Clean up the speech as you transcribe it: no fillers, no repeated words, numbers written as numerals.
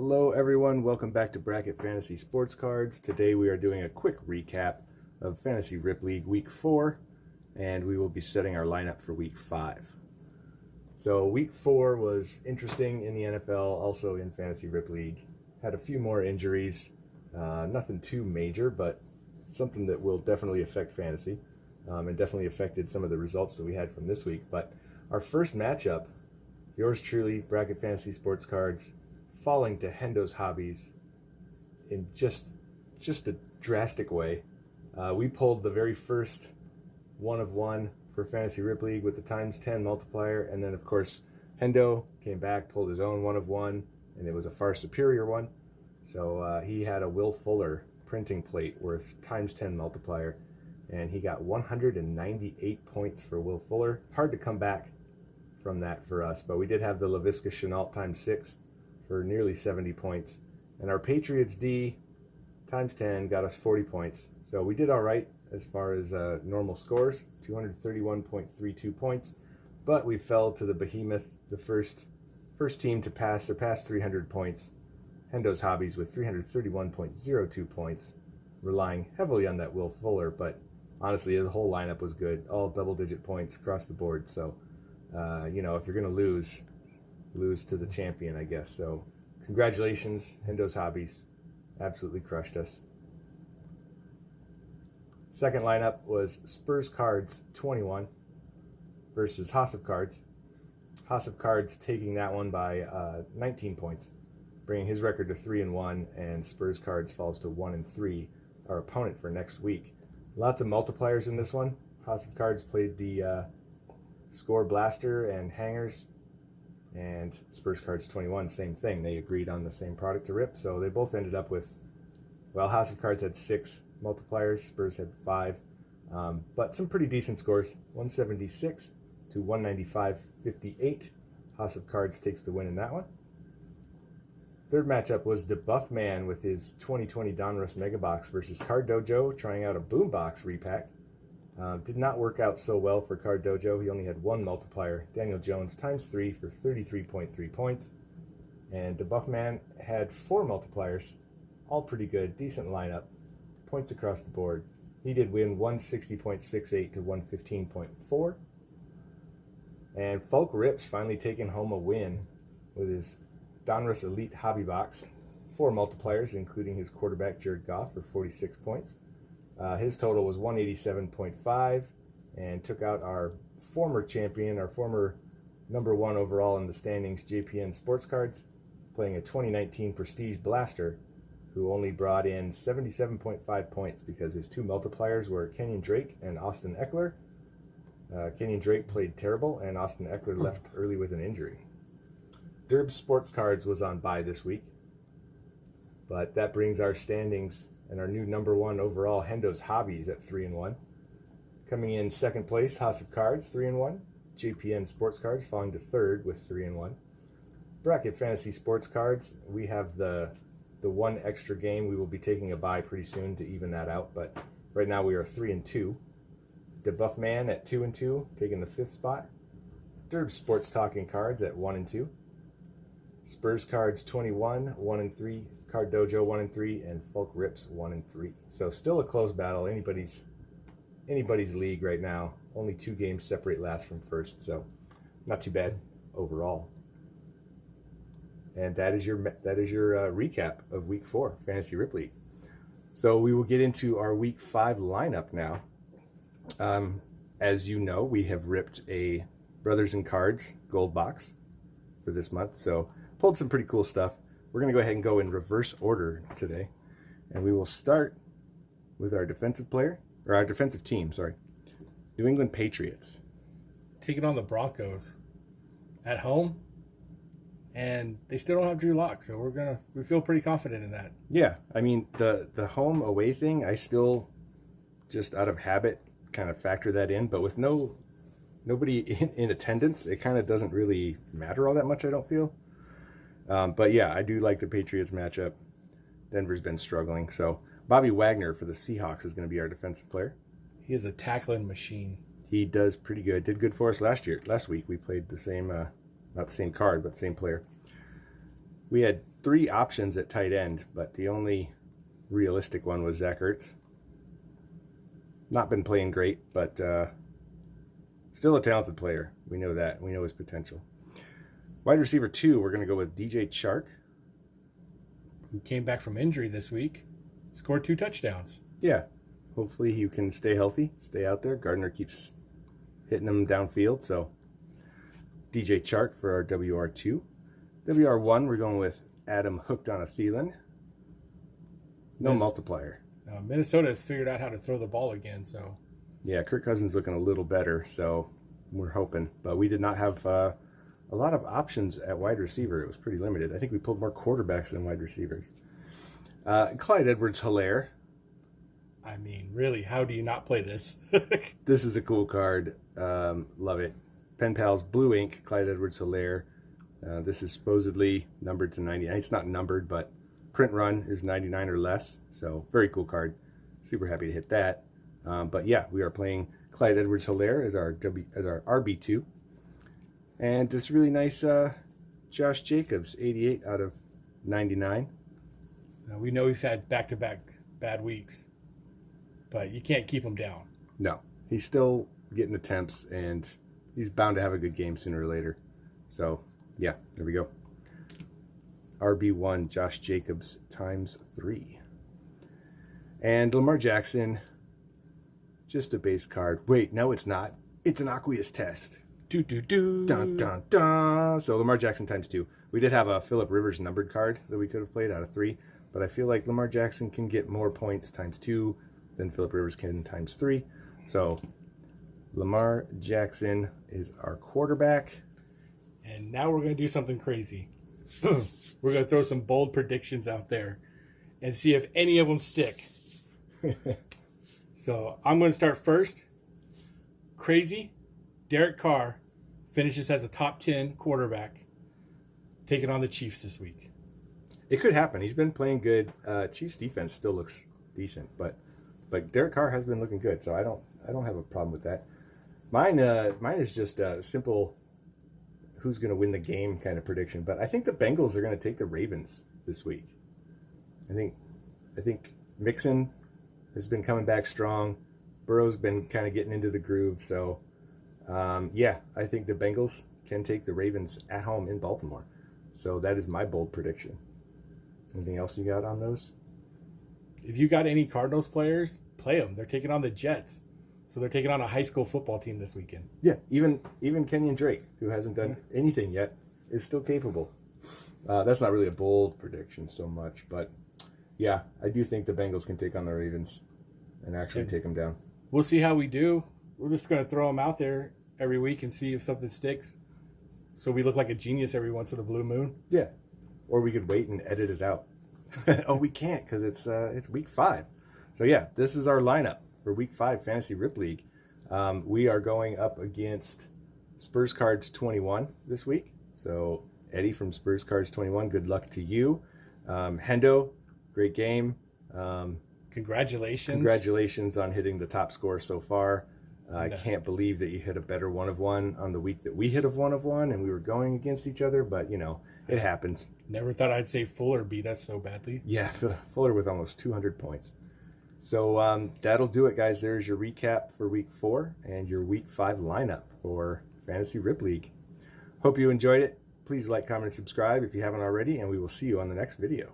Hello everyone, welcome back to Bracket Fantasy Sports Cards. Today we are doing a quick recap of Fantasy Rip League Week 4, and we will be setting our lineup for Week 5. So Week 4 was interesting in the NFL, also in Fantasy Rip League. Had a few more injuries, nothing too major, but something that will definitely affect fantasy, and definitely affected some of the results that we had from this week. But our first matchup, yours truly, Bracket Fantasy Sports Cards, falling to Hendo's Hobbies in just a drastic way. We pulled the very first one of one for Fantasy Rip League with the ×10 multiplier, and then of course Hendo came back, pulled his own one of one, and it was a far superior one. So he had a Will Fuller printing plate worth ×10 multiplier, and he got 198 points for Will Fuller. Hard to come back from that for us, but we did have the LaVisca Chenault ×6 for nearly 70 points, and our Patriots D ×10 got us 40 points. So we did all right as far as normal scores, 231.32 points, but we fell to the behemoth, the first team to surpass 300 points, Hendo's Hobbies, with 331.02 points, relying heavily on that Will Fuller. But honestly, the whole lineup was good, all double-digit points across the board. So you know, if you're going to lose to the champion, I guess. So congratulations, Hendo's Hobbies. Absolutely crushed us. Second lineup was Spurs Cards 21 versus House of Cards. House of Cards taking that one by 19 points, bringing his record to 3-1, and Spurs Cards falls to 1-3, our opponent for next week. Lots of multipliers in this one. House of Cards played the Score Blaster and Hangers, and Spurs Cards 21, same thing. They agreed on the same product to rip, so they both ended up with, well, House of Cards had 6 multipliers, Spurs had 5, but some pretty decent scores, 176 to 195.58. House of Cards takes the win in that one. Third matchup was DeBuff Man with his 2020 Donruss Mega Box versus Card Dojo, trying out a Boombox repack. Did not work out so well for Card Dojo. He only had 1 multiplier, Daniel Jones ×3 for 33.3 points. And DeBuff Man had 4 multipliers, all pretty good, decent lineup, points across the board. He did win 160.68 to 115.4. And Folk Rips finally taking home a win with his Donruss Elite Hobby Box, 4 multipliers, including his quarterback Jared Goff for 46 points. His total was 187.5, and took out our former champion, our former #1 overall in the standings, JPN Sports Cards, playing a 2019 Prestige Blaster, who only brought in 77.5 points because his 2 multipliers were Kenyon Drake and Austin Eckler. Kenyon Drake played terrible, and Austin Eckler left early with an injury. Derb Sports Cards was on bye this week, but that brings our standings and our new #1 overall, Hendo's Hobbies, at 3-1. Coming in second place, House of Cards, 3-1. JPN Sports Cards falling to third with 3-1. Bracket Fantasy Sports Cards, we have the one extra game. We will be taking a bye pretty soon to even that out, but right now we are 3-2. DeBuff Man at 2-2, taking the 5th spot. Derb Sports Talking Cards at 1-2. Spurs Cards 21, 1-3. Card Dojo 1-3, and Folk Rips 1-3. So still a close battle. Anybody's league right now. Only 2 games separate last from first, so not too bad overall. And that is your recap of Week 4 Fantasy Rip League. So we will get into our Week 5 lineup now. As you know, we have ripped a Brothers and Cards gold box for this month, so pulled some pretty cool stuff. We're going to go ahead and go in reverse order today, and we will start with our defensive team, New England Patriots. Taking on the Broncos at home, and they still don't have Drew Lock, so we feel pretty confident in that. Yeah, I mean, the home away thing, I still, just out of habit, kind of factor that in, but with nobody in attendance, it kind of doesn't really matter all that much, I don't feel. But yeah, I do like the Patriots matchup. Denver's been struggling. So Bobby Wagner for the Seahawks is going to be our defensive player. He is a tackling machine. He does pretty good. Did good for us last week. We played the same, not the same card, but same player. We had 3 options at tight end, but the only realistic one was Zach Ertz. Not been playing great, but still a talented player. We know that. We know his potential. Wide receiver 2, we're going to go with DJ Chark, who came back from injury this week, scored 2 touchdowns. Yeah, hopefully he can stay healthy, stay out there. Gardner keeps hitting him downfield, so DJ Chark for our WR2. WR1, we're going with Adam hooked on a Thielen. No multiplier. Minnesota has figured out how to throw the ball again, so. Yeah, Kirk Cousins looking a little better, so we're hoping. But we did not have a lot of options at wide receiver. It was pretty limited. I think we pulled more quarterbacks than wide receivers. Clyde Edwards-Helaire. I mean, really, how do you not play this? This is a cool card. Love it. Pen Pals Blue Ink, Clyde Edwards-Helaire. This is supposedly numbered to 99. It's not numbered, but print run is 99 or less. So very cool card. Super happy to hit that. But yeah, we are playing Clyde Edwards-Helaire as our RB2. And this really nice Josh Jacobs, 88 out of 99. Now, we know he's had back-to-back bad weeks, but you can't keep him down. No, he's still getting attempts, and he's bound to have a good game sooner or later. So, yeah, there we go. RB1, Josh Jacobs times 3. And Lamar Jackson, just a base card. Wait, no, it's not. It's an aqueous test. Dun, dun, dun. So Lamar Jackson times 2. We did have a Phillip Rivers numbered card that we could have played out of 3, but I feel like Lamar Jackson can get more points times 2 than Phillip Rivers can times 3. So Lamar Jackson is our quarterback. And now we're going to do something crazy. We're going to throw some bold predictions out there and see if any of them stick. So I'm going to start first. Crazy. Derek Carr finishes as a top 10 quarterback, taking on the Chiefs this week. It could happen. He's been playing good. Chiefs defense still looks decent, but Derek Carr has been looking good, so I don't have a problem with that. Mine is just a simple who's going to win the game kind of prediction, but I think the Bengals are going to take the Ravens this week. I think Mixon has been coming back strong. Burrow's been kind of getting into the groove, so yeah, I think the Bengals can take the Ravens at home in Baltimore. So that is my bold prediction. Anything else you got on those? If you got any Cardinals players, play them. They're taking on the Jets. So they're taking on a high school football team this weekend. Yeah, even Kenyon Drake, who hasn't done anything yet, is still capable. That's not really a bold prediction so much, but yeah, I do think the Bengals can take on the Ravens and actually take them down. We'll see how we do. We're just going to throw them out there every week and see if something sticks. So we look like a genius every once in a blue moon. Yeah, or we could wait and edit it out. Oh, we can't because it's week 5. So yeah, this is our lineup for week 5 Fantasy Rip League. We are going up against Spurs Cards 21 this week. So Eddie from Spurs Cards 21, good luck to you. Hendo, great game. Congratulations. Congratulations on hitting the top score so far. I can't believe that you hit a better 1 of 1 on the week that we hit a 1 of 1 and we were going against each other, but you know, it happens. Never thought I'd say Fuller beat us so badly. Yeah, Fuller with almost 200 points. So that'll do it, guys. There's your recap for week 4 and your week 5 lineup for Fantasy Rip League. Hope you enjoyed it. Please like, comment, and subscribe if you haven't already, and we will see you on the next video.